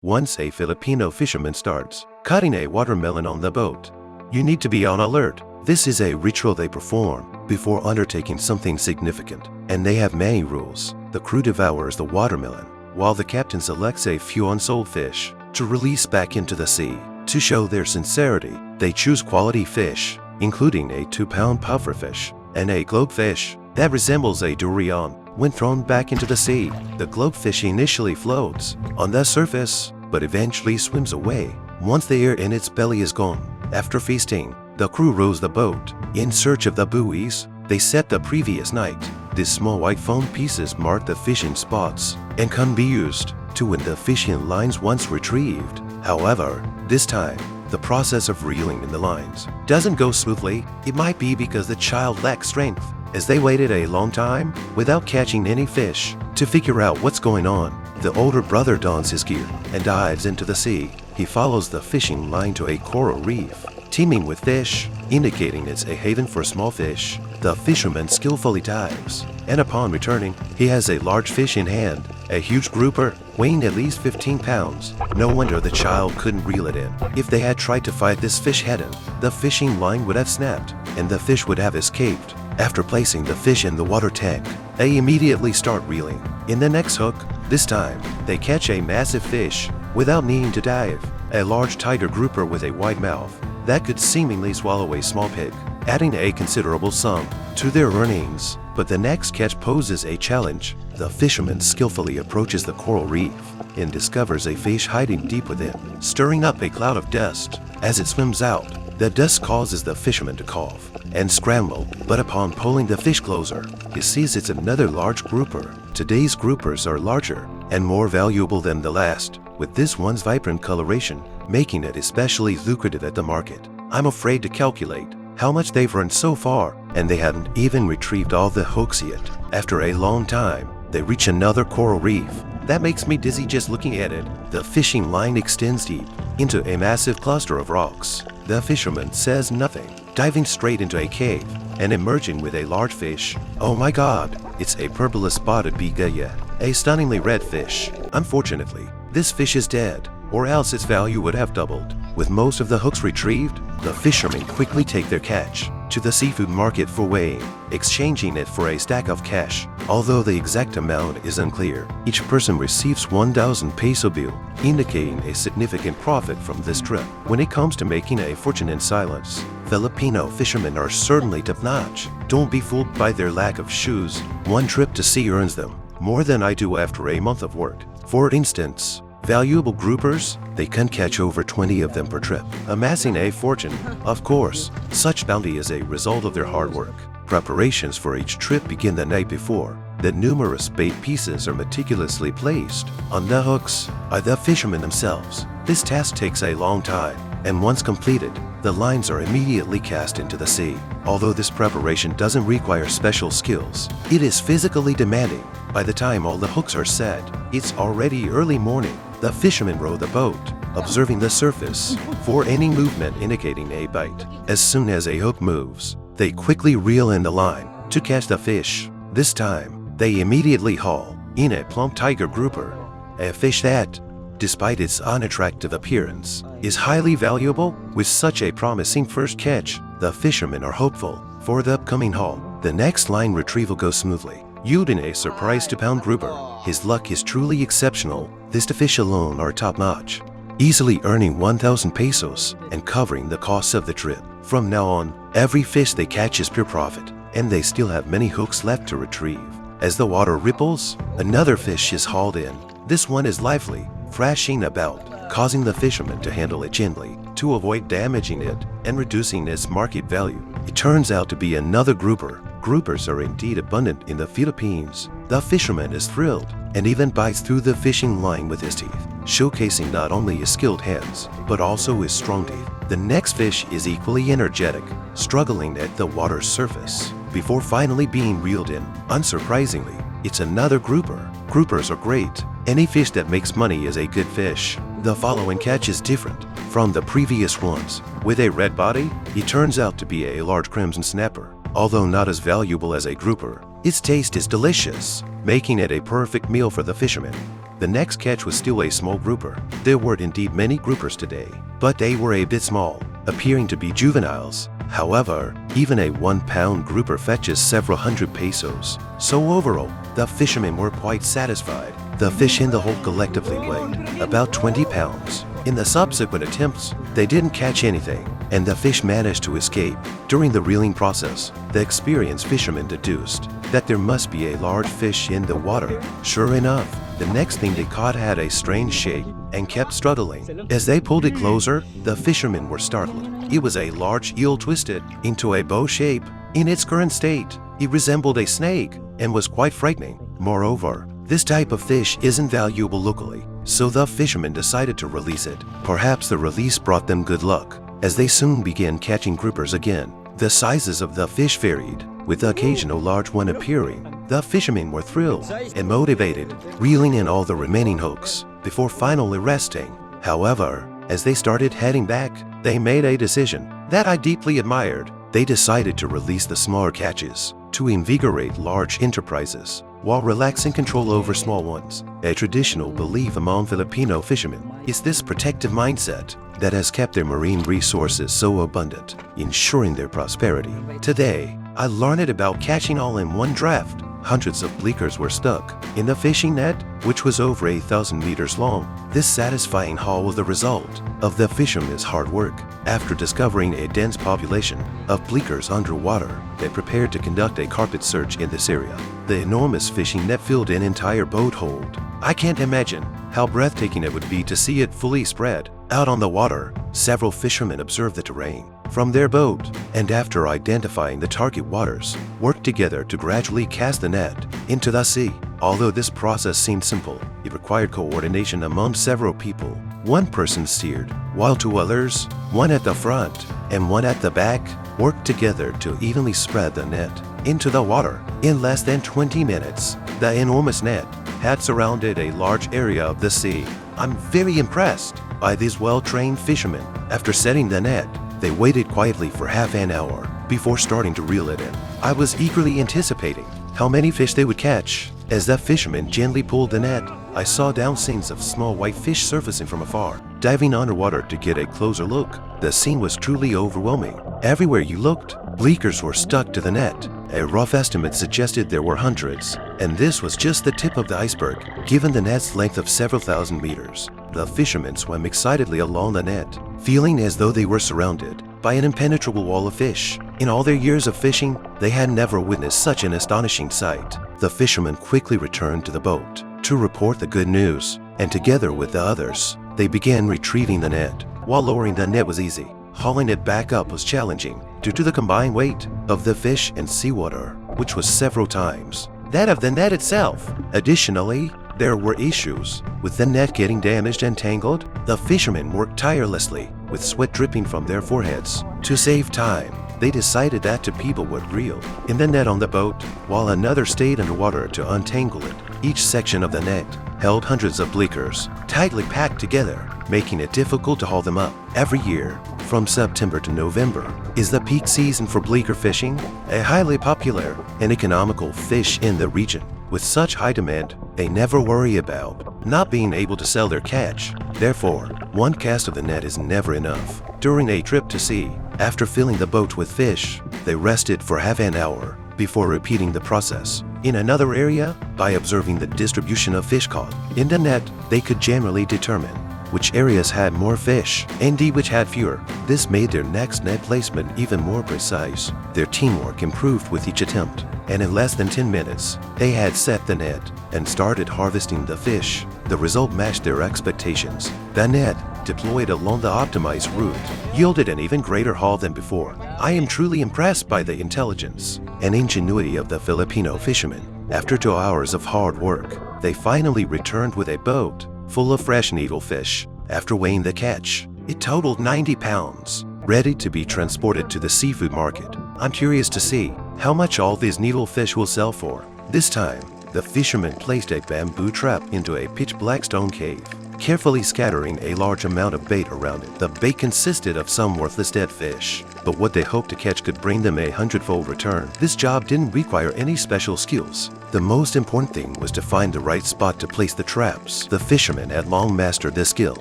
Once a Filipino fisherman starts cutting a watermelon on the boat, you need to be on alert. This is a ritual they perform before undertaking something significant, and they have many rules. The crew devours the watermelon, while the captain selects a few unsold fish to release back into the sea. To show their sincerity, they choose quality fish, including a 2-pound pufferfish and a globefish that resembles a durian. When thrown back into the sea, the globefish initially floats on the surface, but eventually swims away once the air in its belly is gone. After feasting, the crew rows the boat in search of the buoys they set the previous night. These small white foam pieces mark the fishing spots and can be used to win the fishing lines once retrieved. However, this time, the process of reeling in the lines doesn't go smoothly. It might be because the child lacks strength, as they waited a long time without catching any fish. To figure out what's going on, the older brother dons his gear and dives into the sea. He follows the fishing line to a coral reef teeming with fish, indicating it's a haven for small fish. The fisherman skillfully dives, and upon returning, he has a large fish in hand, a huge grouper weighing at least 15 pounds. No wonder the child couldn't reel it in. If they had tried to fight this fish head-on, the fishing line would have snapped, and the fish would have escaped. After placing the fish in the water tank, they immediately start reeling. In the next hook, this time, they catch a massive fish without needing to dive, a large tiger grouper with a wide mouth that could seemingly swallow a small pig, adding a considerable sum to their earnings. But the next catch poses a challenge. The fisherman skillfully approaches the coral reef and discovers a fish hiding deep within, stirring up a cloud of dust. As it swims out, the dust causes the fisherman to cough and scramble, but upon pulling the fish closer, he sees it's another large grouper. Today's groupers are larger and more valuable than the last, with this one's vibrant coloration making it especially lucrative at the market. I'm afraid to calculate how much they've earned so far, and they haven't even retrieved all the hooks yet. After a long time, they reach another coral reef. That makes me dizzy just looking at it. The fishing line extends deep into a massive cluster of rocks. The fisherman says nothing, diving straight into a cave and emerging with a large fish. Oh my god, it's a purple spotted bigaya, a stunningly red fish. Unfortunately, this fish is dead, or else its value would have doubled. With most of the hooks retrieved, the fishermen quickly take their catch to the seafood market for weighing, exchanging it for a stack of cash. Although the exact amount is unclear, each person receives 1,000 peso bill, indicating a significant profit from this trip. When it comes to making a fortune in silence, Filipino fishermen are certainly top-notch. Don't be fooled by their lack of shoes. One trip to sea earns them more than I do after a month of work. For instance, valuable groupers, they can catch over 20 of them per trip, amassing a fortune. Of course, such bounty is a result of their hard work. Preparations for each trip begin the night before. The numerous bait pieces are meticulously placed on the hooks by the fishermen themselves. This task takes a long time, and once completed, the lines are immediately cast into the sea. Although this preparation doesn't require special skills, it is physically demanding. By the time all the hooks are set, it's already early morning. The fishermen row the boat, observing the surface for any movement indicating a bite. As soon as a hook moves, they quickly reel in the line to catch the fish. This time, they immediately haul in a plump tiger grouper, a fish that, despite its unattractive appearance, is highly valuable. With such a promising first catch, the fishermen are hopeful for the upcoming haul. The next line retrieval goes smoothly, yielding a surprise 2-pound grouper. His luck is truly exceptional. These two fish alone are top-notch, easily earning 1,000 pesos and covering the costs of the trip. From now on, every fish they catch is pure profit, and they still have many hooks left to retrieve. As the water ripples, another fish is hauled in. This one is lively, thrashing about, causing the fishermen to handle it gently to avoid damaging it and reducing its market value. It turns out to be another grouper. Groupers are indeed abundant in the Philippines. The fisherman is thrilled and even bites through the fishing line with his teeth, showcasing not only his skilled hands, but also his strong teeth. The next fish is equally energetic, struggling at the water's surface before finally being reeled in. Unsurprisingly, it's another grouper. Groupers are great. Any fish that makes money is a good fish. The following catch is different from the previous ones. With a red body, he turns out to be a large crimson snapper. Although not as valuable as a grouper, its taste is delicious, making it a perfect meal for the fishermen. The next catch was still a small grouper. There were indeed many groupers today, but they were a bit small, appearing to be juveniles. However, even a 1-pound grouper fetches several hundred pesos. So overall, the fishermen were quite satisfied. The fish in the hole collectively weighed about 20 pounds. In the subsequent attempts, they didn't catch anything, and the fish managed to escape. During the reeling process, the experienced fishermen deduced that there must be a large fish in the water. Sure enough, the next thing they caught had a strange shape and kept struggling. As they pulled it closer, the fishermen were startled. It was a large eel twisted into a bow shape. In its current state, it resembled a snake and was quite frightening. Moreover, this type of fish isn't valuable locally, so the fishermen decided to release it. Perhaps the release brought them good luck, as they soon began catching groupers again. The sizes of the fish varied, with the occasional large one appearing. The fishermen were thrilled and motivated, reeling in all the remaining hooks before finally resting. However, as they started heading back, they made a decision that I deeply admired. They decided to release the smaller catches to invigorate large enterprises while relaxing control over small ones. A traditional belief among Filipino fishermen is this protective mindset that has kept their marine resources so abundant, ensuring their prosperity. Today, I learned about catching all in one draft. Hundreds of bleakers were stuck in the fishing net, which was over 1,000 meters long. This satisfying haul was the result of the fishermen's hard work. After discovering a dense population of bleakers underwater, they prepared to conduct a carpet search in this area. The enormous fishing net filled an entire boat hold. I can't imagine how breathtaking it would be to see it fully spread out on the water. Several fishermen observed the terrain from their boat, and after identifying the target waters, worked together to gradually cast the net into the sea. Although this process seemed simple, it required coordination among several people. One person steered, while two others, one at the front and one at the back, worked together to evenly spread the net into the water. In less than 20 minutes, the enormous net had surrounded a large area of the sea. I'm very impressed by these well-trained fishermen. After setting the net, they waited quietly for half an hour before starting to reel it in. I was eagerly anticipating how many fish they would catch. As the fishermen gently pulled the net, I saw down scenes of small white fish surfacing from afar, diving underwater to get a closer look. The scene was truly overwhelming. Everywhere you looked, bleakers were stuck to the net. A rough estimate suggested there were hundreds, and this was just the tip of the iceberg, given the net's length of several thousand meters. The fishermen swam excitedly along the net, feeling as though they were surrounded by an impenetrable wall of fish. In all their years of fishing, they had never witnessed such an astonishing sight. The fishermen quickly returned to the boat to report the good news, and together with the others, they began retrieving the net. While lowering the net was easy, hauling it back up was challenging due to the combined weight of the fish and seawater, which was several times that of the net itself. Additionally, there were issues with the net getting damaged and tangled. The fishermen worked tirelessly, with sweat dripping from their foreheads. To save time, they decided that two people would reel in the net on the boat, while another stayed underwater to untangle it. Each section of the net held hundreds of bleakers, tightly packed together, making it difficult to haul them up. Every year, from September to November, is the peak season for bleaker fishing, a highly popular and economical fish in the region. With such high demand, they never worry about not being able to sell their catch. Therefore, one cast of the net is never enough. During a trip to sea, after filling the boat with fish, they rested for half an hour before repeating the process. In another area, by observing the distribution of fish caught in the net, they could generally determine which areas had more fish and which had fewer. This made their next net placement even more precise. Their teamwork improved with each attempt, and in less than 10 minutes, they had set the net and started harvesting the fish. The result matched their expectations. The net, deployed along the optimized route, yielded an even greater haul than before. I am truly impressed by the intelligence and ingenuity of the Filipino fishermen. After 2 hours of hard work, they finally returned with a boat full of fresh needlefish. After weighing the catch, it totaled 90 pounds, ready to be transported to the seafood market. I'm curious to see how much all these needlefish will sell for. This time, the fishermen placed a bamboo trap into a pitch-black stone cave. carefully scattering a large amount of bait around it. The bait consisted of some worthless dead fish, but what they hoped to catch could bring them a 100-fold return. This job didn't require any special skills. The most important thing was to find the right spot to place the traps. The fishermen had long mastered this skill,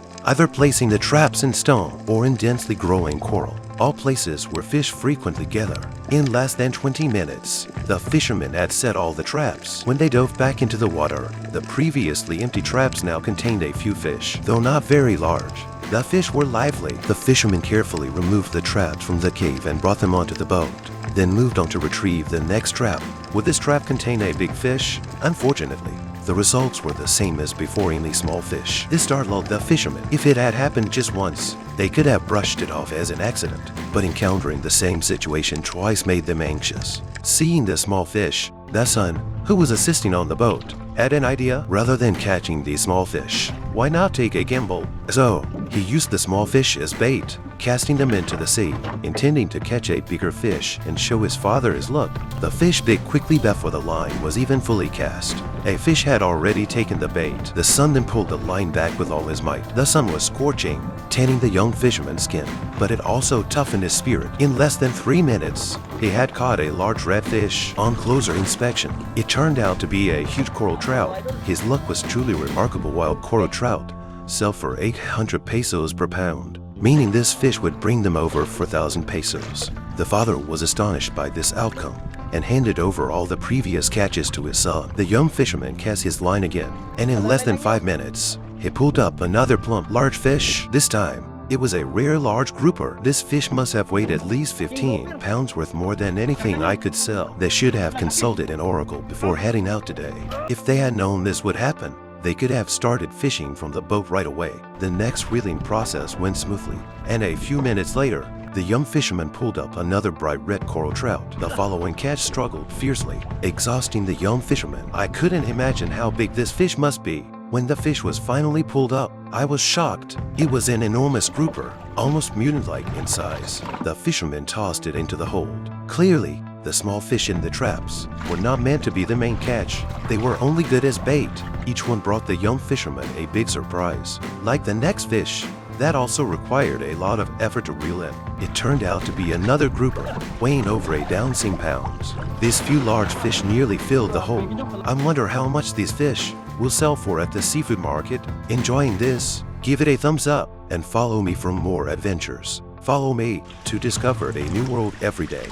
either placing the traps in stone or in densely growing coral, all places where fish frequently gather. In less than 20 minutes, the fishermen had set all the traps. When they dove back into the water, the previously empty traps now contained a few fish, though not very large. The fish were lively. The fishermen carefully removed the traps from the cave and brought them onto the boat, then moved on to retrieve the next trap. Would this trap contain a big fish? Unfortunately, the results were the same as before, only small fish. This startled the fishermen. If it had happened just once, they could have brushed it off as an accident, but encountering the same situation twice made them anxious. Seeing the small fish, the son, who was assisting on the boat, had an idea. Rather than catching these small fish, why not take a gamble? So, he used the small fish as bait, casting them into the sea, intending to catch a bigger fish and show his father his luck. The fish bit quickly before the line was even fully cast. A fish had already taken the bait. The son then pulled the line back with all his might. The sun was scorching, tanning the young fisherman's skin, but it also toughened his spirit. In less than 3 minutes, he had caught a large red fish. On closer inspection, it turned out to be a huge coral trout. His luck was truly remarkable. Wild coral trout sell for 800 pesos per pound, meaning this fish would bring them over 4,000 pesos. The father was astonished by this outcome and handed over all the previous catches to his son. The young fisherman cast his line again, and in less than 5 minutes, he pulled up another plump, large fish. This time, it was a rare large grouper. This fish must have weighed at least 15 pounds, worth more than anything I could sell. They should have consulted an oracle before heading out today. If they had known this would happen, they could have started fishing from the boat right away. The next reeling process went smoothly, and a few minutes later, the young fisherman pulled up another bright red coral trout. The following catch struggled fiercely, exhausting the young fisherman. I couldn't imagine how big this fish must be. When the fish was finally pulled up, I was shocked. It was an enormous grouper, almost mutant-like in size. The fisherman tossed it into the hold. Clearly, the small fish in the traps were not meant to be the main catch. They were only good as bait. Each one brought the young fisherman a big surprise. Like the next fish, that also required a lot of effort to reel in. It turned out to be another grouper, weighing over 1,000 pounds. These few large fish nearly filled the hold. I wonder how much these fish will sell for at the seafood market. Enjoying this? Give it a thumbs up and follow me for more adventures. Follow me to discover a new world every day.